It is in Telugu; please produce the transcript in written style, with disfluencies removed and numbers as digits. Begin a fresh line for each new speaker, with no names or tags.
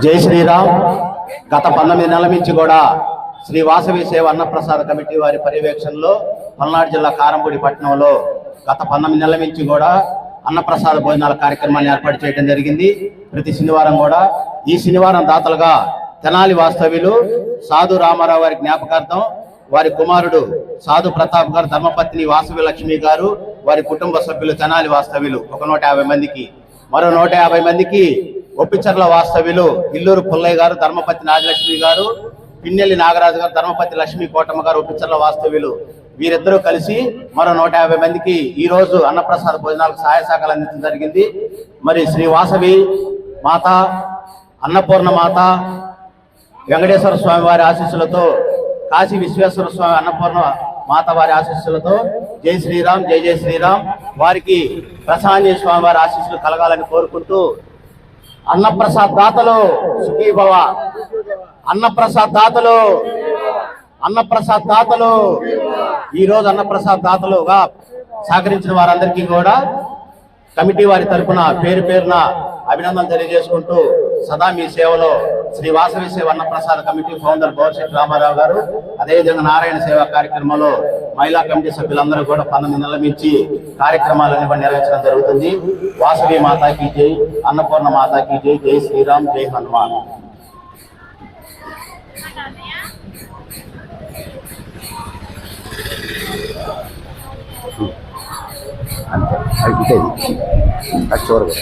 జై శ్రీరామ్. గత 19 నెలల నుంచి కూడా శ్రీ వాసవి సేవ అన్నప్రసాద కమిటీ వారి పర్యవేక్షణలో పల్నాడు జిల్లా కారంపూడి పట్టణంలో గత 19 నెలల నుంచి కూడా అన్నప్రసాద భోజనాల కార్యక్రమాన్ని ఏర్పాటు చేయడం జరిగింది. ప్రతి శనివారం కూడా ఈ శనివారం దాతలుగా తెనాలి వాస్తవ్యులు సాధు రామారావు వారి జ్ఞాపకార్థం వారి కుమారుడు సాధు ప్రతాప్ గారు, ధర్మపత్ని వాసవి లక్ష్మి గారు, వారి కుటుంబ సభ్యులు తెనాలి వాస్తవ్యులు ఒక 150 మందికి, మరో 150 మందికి ఒప్పిచర్ల వాస్తవ్యులు ఇల్లూరు పుల్లయ్య గారు, ధర్మపతి నాగలక్ష్మి గారు, పిన్నెల్లి నాగరాజు గారు, ధర్మపతి లక్ష్మీ కోటమ్మ గారు ఒప్పిచర్ల వాస్తవ్యులు వీరిద్దరూ కలిసి మరో 150 మందికి ఈ రోజు అన్నప్రసాద భోజనాలకు సహాయ సహకారాలు అందించడం జరిగింది. మరి శ్రీ వాసవి మాత, అన్నపూర్ణ మాత, వెంకటేశ్వర స్వామి వారి ఆశీస్సులతో, కాశీ విశ్వేశ్వర స్వామి అన్నపూర్ణ మాత వారి ఆశీస్సులతో జై శ్రీరామ్, జై జై శ్రీరామ్. వారికి ప్రసాంజీ స్వామి వారి ఆశీస్సులు కలగాలని కోరుకుంటూ అన్నప్రసాద్ దాతలు సుఖీభవ, అన్నప్రసాద్ దాతలు, అన్నప్రసాద్ దాతలు. ఈ రోజు అన్నప్రసాద్ దాతలుగా సహకరించిన వారందరికీ కూడా కమిటీ వారి తరఫున పేరు పేరున అభినందనలు తెలియజేసుకుంటూ సదా మీ సేవలో శ్రీ వాసవి సేవ అన్నప్రసాద కమిటీ ఫౌండర్ గౌరశెట్టి రామారావు గారు, అదేవిధంగా నారాయణ సేవా కార్యక్రమంలో మహిళా కమిటీ సభ్యులందరూ కూడా 19 నెలల నుంచి కార్యక్రమాలను నిర్వహించడం జరుగుతుంది. వాసవి మాతాకి జై, అన్నపూర్ణ మాతాకి జై. జై శ్రీరామ్, జై హనుమాన్. అంతే అది చూడదు.